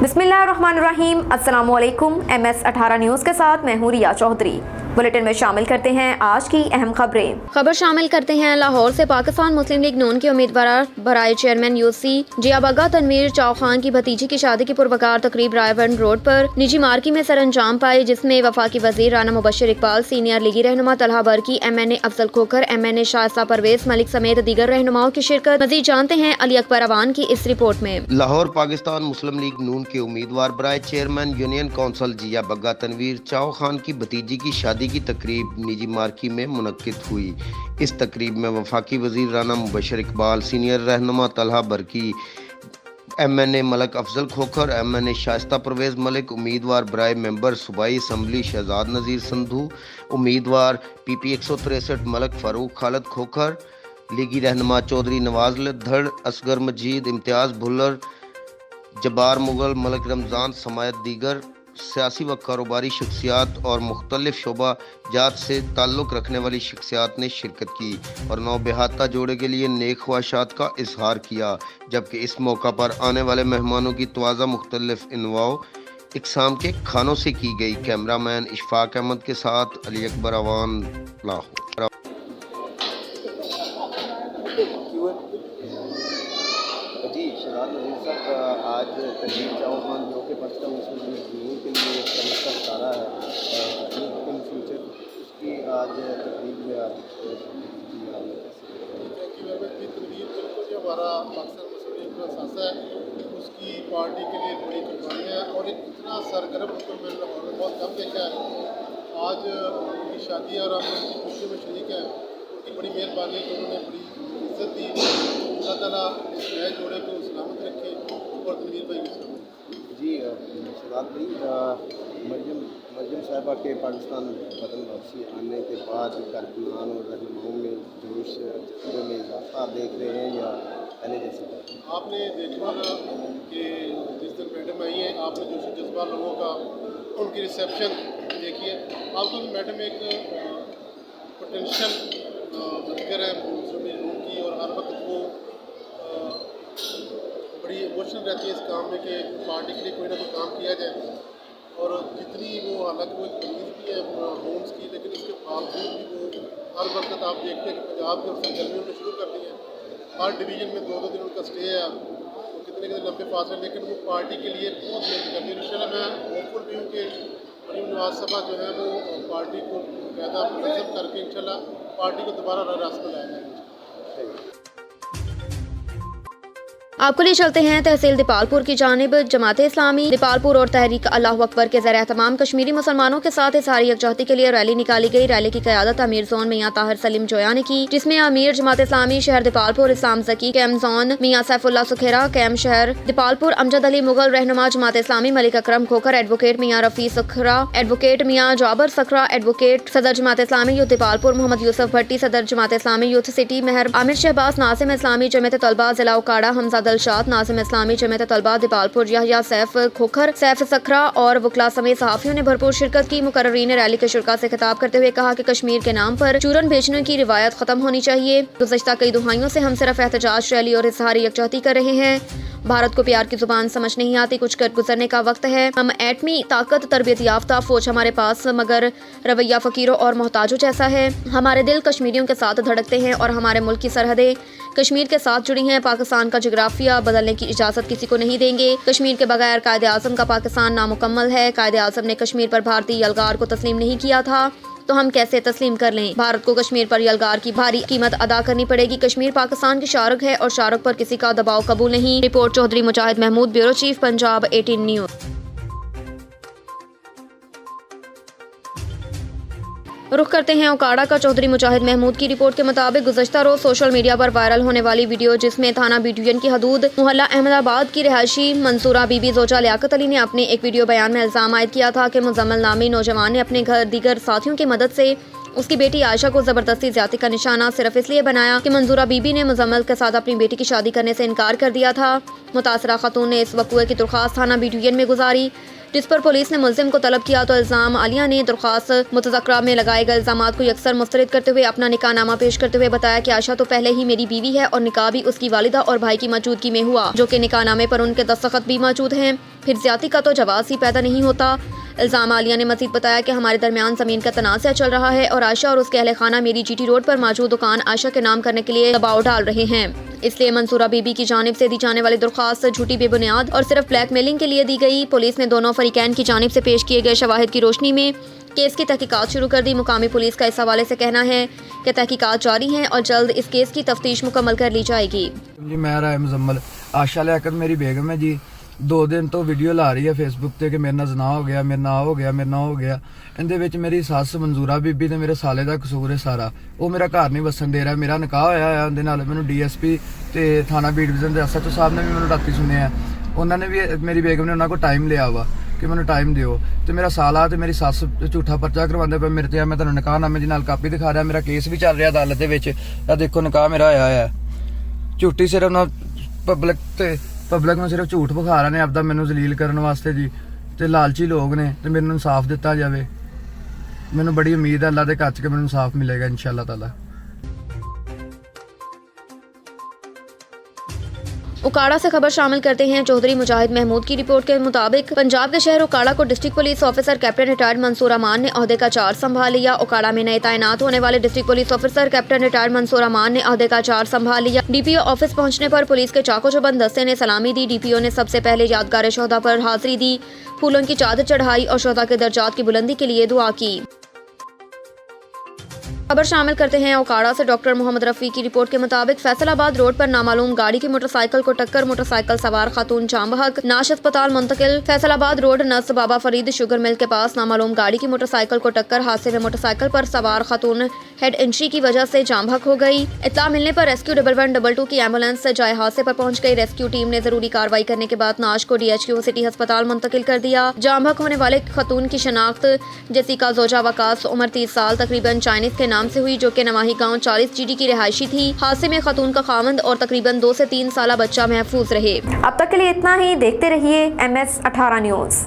बिस्मिल्लाहिर्रहमानिर्रहीम। अस्सलामुअलैकुम। MS18 news के साथ मैं हूं रिया चौधरी। बुलेटिन में शामिल करते हैं आज की अहम खबरें। खबर शामिल करते हैं लाहौर से पाकिस्तान मुस्लिम लीग नून के उम्मीदवार बराए चेयरमैन यूसी जिया बग्गा तनवीर चाव खान की भतीजी की शादी की पुरवकार तकरीब रायवन रोड पर निजी मार्की में सरअंजाम पाई, जिसमें वफाकी वजीर राना मुबशर इकबाल, सीनियर लीगी रहनुमा तलहा बरकी, MNA अफजल खोखर, MNA शाइस्ता परवेज मलिक समेत दीगर रहनुमाओं की शिरकत। मजीद जानते हैं अली अकबर अवान की इस रिपोर्ट में। लाहौर पाकिस्तान मुस्लिम लीग नून के उम्मीदवार बराए चेयरमैन यूनियन काउंसिल जिया बग्गा तनवीर चाव खान की भतीजी की शादी की तकरीब निजी मार्की में मुनक्किद हुई। इस तकरीब में वफाकी वजीर राना मुबशर इकबाल, सीनियर रहनुमा तलहा बरकी, MNA मलिक अफजल खोखर, MNA शाइस्ता परवेज मलिक, उम्मीदवार बराए मेंबर सूबाई असम्बली शहजाद नज़ीर संधू, उम्मीदवार PP 163 मलिक फारूक खालिद खोखर, लीगी रहनुमा चौधरी नवाज लद्धड़, असगर मजीद, इम्तियाज़ भुल्लर, जब्बार मुगल, मलिक रमज़ान समायत दीगर सियासी व कारोबारी शख्सियात और मुख्तलिफ शोबा जात से ताल्लुक़ रखने वाली शख्सियात ने शिरकत की और नौबेहाता जोड़े के लिए नेक ख्वाहिशात का इजहार किया। जबकि इस मौका पर आने वाले मेहमानों की तवाज़ा मुख्तलिफ इनवाओ इकसाम के खानों से की गई। कैमरामैन इशफाक अहमद के साथ अली अकबर अवान, लाहौर। जी शहजाद नज़ीर साहब, आज तनवीर चाव खान जो कि पाकिस्तान मुस्लिम लीग नून के लिए एक तमस्सा तारा है इन फ्यूचर, उसकी आज तकरीब में हमारा पाकिस्तान मुस्लिम लीग का सासा है, उसकी पार्टी के लिए बड़ी कुर्बानियाँ है और इतना सरगर्म को मैंने बहुत कम देखा है। आज उनकी शादी और हम उनकी खुशी में शरीक हैं। उनकी बड़ी मेहरबानी है कि उन्होंने बड़ी इज्जत दी। अल्लाह ताला इस नए जोड़े को सलामत रखे और तनवीर भाई को सलामत। जी शहजाद भाई, मरियम साहिबा के पाकिस्तान वतन वापसी आने के बाद कारकुनान और रहनुमाओं में जोश जज्बे में इजाफा देख रहे हैं या पहले जैसे? आपने देखा होगा कि जिस दिन मैडम आई है, आपने जोश जज्बा लोगों का, उनकी रिसेप्शन देखिए। आपको मैडम एक पोटेंशियल वर्कर है मुस्लिम लीग नून की और हर वक्त वो बड़ी इमोशनल रहती है इस काम में कि पार्टी के लिए कोई ना कोई काम किया जाए। और जितनी वो, हालांकि वो मरीज भी है होम्स की, लेकिन उसके बावजूद भी वो हर वक्त आप देखते हैं कि पंजाब के सरगर्मियों ने शुरू कर दी है। हर डिवीज़न में 2-2 दिन उनका स्टे है, तो कितने लंबे फासले, लेकिन वो पार्टी के लिए बहुत मेहनत करती है। इंशाल्लाह मैं होपफुल भी हूँ कि मरीम नवाज सभा जो है वो पार्टी को बाकायदा मुनज़्ज़म करके इंशाल्लाह पार्टी को दोबारा रास्ते में लाया जाएगा। आपको ले चलते हैं तहसील दीपालपुर की जानिब। जमात इस्लामी दीपालपुर और तहरीक अल्लाह अकबर के ज़रिए तमाम कश्मीरी मुसलमानों के साथ इज़हार यकजहती के लिए रैली निकाली गई। रैली की क़यादत अमीर जोन मियाँ ताहिर सलीम जोया ने की, जिसमें अमीर जमात इस्लामी शहर दीपालपुर इस्लाम ज़की, कैम जोन मियाँ सैफुल्लाह सुखेरा, कैम शहर दीपालपुर अमजद अली मुगल, रहनुमा जमात इस्लामी मलिक अकरम खोखर, एडवोकेट मियाँ रफ़ी सखरा, एडवोकेट मियाँ जाबर सकरा, एडवोकेट सदर जमात इस्लामी यूथ दीपालपुर मोहम्मद यूसुफ भट्टी, सदर जमात इस्लामी यूथ सिटी महर आमिर शहबाज, नासिम इस्लामी जमात तलबा जिला उकाड़ा हमजा दलशाद, नासिम इस्लामी जमात तलबा दीपालपुर यहया सैफ खोखर, सैफ सखरा और वकला समेत सहाफ़ियों ने भरपूर शिरकत की। मुकर्रीन रैली के शुरका से खिताब करते हुए कहा कि कश्मीर के नाम पर चूरन बेचने की रिवायत खत्म होनी चाहिए। गुज़श्ता कई दुहाइयों से हम सिर्फ एहतजाज रैली और इज़हार यकजहती कर रहे हैं। भारत को प्यार की जुबान समझ नहीं आती, कुछ कर गुजरने का वक्त है। हम एटमी ताकत, तरबियत याफ्ता फौज हमारे पास, मगर रवैया फ़कीरों और मोहताजों जैसा है। हमारे दिल कश्मीरियों के साथ धड़कते हैं और हमारे मुल्क की सरहदें कश्मीर के साथ जुड़ी हैं। पाकिस्तान का जोग्राफिया बदलने की इजाज़त किसी को नहीं देंगे। कश्मीर के बगैर कायदे आज़म का पाकिस्तान नामुकम्मल है। कायदे आज़म ने कश्मीर पर भारतीय यलगार को तस्लीम नहीं किया था, तो हम कैसे तस्लीम कर लें। भारत को कश्मीर पर यलगार की भारी कीमत अदा करनी पड़ेगी। कश्मीर पाकिस्तान की शारक है और शारक पर किसी का दबाव कबूल नहीं। Report Chaudhry Mujahid Mahmood, bureau chief, Punjab 18 news. रुख करते हैं उकाड़ा का। चौधरी मुजाहिद महमूद की रिपोर्ट के मुताबिक गुज़श्ता रोज़ सोशल मीडिया पर वायरल होने वाली वीडियो, जिसमें थाना बी डिवीजन की हदूद मोहल्ला अहमदाबाद की रहायशी मंसूरा बीबी जोजा लियाकत अली ने अपने एक वीडियो बयान में इल्ज़ाम आयद किया था कि मुज़म्मिल नामी नौजवान ने अपने घर दीगर साथियों की मदद से उसकी बेटी आयशा को ज़बरदस्ती ज़्यादती का निशाना सिर्फ इसलिए बनाया कि मंजूरा बीबी ने मुज़म्मिल के साथ अपनी बेटी की शादी करने से इनकार कर दिया था। मुतासरा खातून ने इस वक़्वे की दरख्वास्त थाना बी डिवीजन में गुजारी। जिस पर पुलिस ने मुलजिम को तलब किया तो इल्जाम आलिया ने दरख्वास्त मुतज़क्करा में लगाए गए इल्जामात को यकसर मुस्तरद करते हुए अपना निकाह नामा पेश करते हुए बताया कि आयशा तो पहले ही मेरी बीवी है और निकाह भी उसकी वालिदा और भाई की मौजूदगी में हुआ, जो कि निकाह नामे पर उनके दस्तखत भी मौजूद हैं, फिर ज्यादती का तो जवाब ही पैदा नहीं होता। इल्जाम आलिया ने मजीद बताया कि हमारे दरमियान ज़मीन का तनाज़ा चल रहा है और आयशा और उसके अहले खाना मेरी जीटी रोड पर मौजूद दुकान आयशा के नाम करने के लिए दबाव डाल रहे हैं, इसलिए मंसूरा बीबी की जानिब से दी जाने वाली दरख्वास्त झूठी बेबुनियाद और सिर्फ ब्लैक मेलिंग के लिए दी गई। पुलिस ने दोनों फरीकैन की जानिब से पेश किए गए शवाहिद की रोशनी में केस की तहकीकात शुरू कर दी। मुकामी पुलिस का इस हवाले से कहना है कि तहकीकात जारी हैं और जल्द इस केस की तफ्तीश मुकम्मल कर ली जाएगी। जी मैं राय मुजम्मल आशा लियाकत मेरी बेगम है जी, 2 दिन तो वीडियो ला रही है फेसबुक ਤੇ ਕਿ ਮੇਰੇ ਨਾਲ ਜ਼ਨਾ ਹੋ ਗਿਆ, ਮੇਰੇ ਨਾਲ ਹੋ ਗਿਆ। ਇਹਦੇ ਵਿੱਚ ਮੇਰੀ ਸੱਸ ਮਨਜ਼ੂਰਾ ਬੀਬੀ ਤੇ ਮੇਰੇ ਸਾਲੇ ਦਾ ਕਸੂਰ ਹੈ ਸਾਰਾ। ਉਹ ਮੇਰਾ ਘਰ ਨਹੀਂ ਵਸਣ ਦੇ ਰਿਹਾ, ਮੇਰਾ ਨਿਕਾਹ ਹੋਇਆ ਆ ਉਹਦੇ ਨਾਲ। ਮੈਨੂੰ ਡੀਐਸਪੀ ਤੇ ਥਾਣਾ ਬੀ ਡਿਵੀਜ਼ਨ ਦੇ ਐਸਐਚਓ ਸਾਹਿਬ ਨੇ ਵੀ ਮੈਨੂੰ ਰਾਤੀ ਸੁਣਿਆ, ਉਹਨਾਂ ਨੇ ਵੀ ਮੇਰੀ ਬੇਗਮ ਨੇ ਉਹਨਾਂ ਕੋਲ ਟਾਈਮ ਲਿਆ ਵਾ ਕਿ ਮੈਨੂੰ ਟਾਈਮ ਦਿਓ, ਤੇ ਮੇਰਾ ਸਾਲਾ ਤੇ ਮੇਰੀ ਸੱਸ ਝੂਠਾ ਪਰਚਾ ਕਰਵਾਉਂਦੇ ਪਏ ਮੇਰੇ ਤੇ। ਮੈਂ ਤੁਹਾਨੂੰ ਨਿਕਾਹ ਨਾਮੇ ਦੀ ਨਾਲ ਕਾਪੀ ਦਿਖਾ ਰਿਹਾ, ਮੇਰਾ ਕੇਸ ਵੀ ਚੱਲ ਰਿਹਾ ਅਦਾਲਤ ਦੇ ਵਿੱਚ। ਆ ਦੇਖੋ ਨਿਕਾਹ ਮੇਰਾ ਹੋਇਆ ਆ। ਝੂਠੀ ਸਿਰਫ ਉਹਨਾਂ ਪਬਲਿਕ ਨੂੰ ਸਿਰਫ ਝੂਠ ਵਿਖਾ ਰਹੇ ਨੇ ਆਪਦਾ ਮੈਨੂੰ ਜ਼ਲੀਲ ਕਰਨ ਵਾਸਤੇ ਜੀ, ਤੇ ਲਾਲਚੀ ਲੋਕ ਨੇ। ਤੇ ਮੈਨੂੰ ਇਨਸਾਫ ਦਿੱਤਾ ਜਾਵੇ, ਮੈਨੂੰ ਬੜੀ ਉਮੀਦ ਹੈ ਅੱਲਾ ਦੇ ਘਰ ਚ ਕਿ ਮੈਨੂੰ ਇਨਸਾਫ ਮਿਲੇਗਾ इंशाअल्लाह ताला। उकाड़ा से खबर शामिल करते हैं। चौधरी मुजाहिद महमूद की रिपोर्ट के मुताबिक पंजाब के शहर उकाड़ा को district police officer captain retired Mansoor Aman ने ओहदे का चार्ज संभाल लिया। उकाड़ा में नए तैनात होने वाले district police officer captain retired Mansoor Aman ने ओहदे का चार्ज संभाल लिया। डीपीओ ऑफिस पहुंचने पर पुलिस के चाको चौबंद दस्ते ने सलामी दी। डीपीओ ने सबसे पहले यादगार शोहदा पर हाजिरी दी, फूलों की चादर चढ़ाई और शोहदा के दर्जात की बुलंदी के लिए दुआ की। खबर शामिल करते हैं उकाड़ा से। डॉक्टर मोहम्मद रफ़ी की रिपोर्ट के मुताबिक फैसलाबाद रोड पर नामालूम गाड़ी की मोटरसाइकिल को टक्कर, मोटरसाइकिल सवार खातून जाम बहक, नाश अस्पताल मुंतकिल। फैसलाबाद रोड नस बाबा फरीद शुगर मिल के पास नामालूम गाड़ी की मोटरसाइकिल को टक्कर, हादसे में मोटरसाइकिल पर सवार खातून हेड इंजरी की वजह से जाम बहक हो गई। इत्तला मिलने पर रेस्क्यू 1112 की एम्बुलेंस जाए हादसे पर पहुंच गई। रेस्क्यू टीम ने जरूरी कार्रवाई करने के बाद नाश को DHQ सिटी अस्पताल मुंतकिल कर दिया। जाम बहक होने वाले खातून की शनाख्त जेसिका जोजा वकास, उम्र 30 साल, तकरीबन चाइनीज के नाम से हुई, जो कि नवाही गांव 40 GD की रिहायशी थी। हादसे में खातून का खावंद और तकरीबन 2 से 3 साल बच्चा महफूज रहे। अब तक के लिए इतना ही। देखते रहिए MS 18 न्यूज़।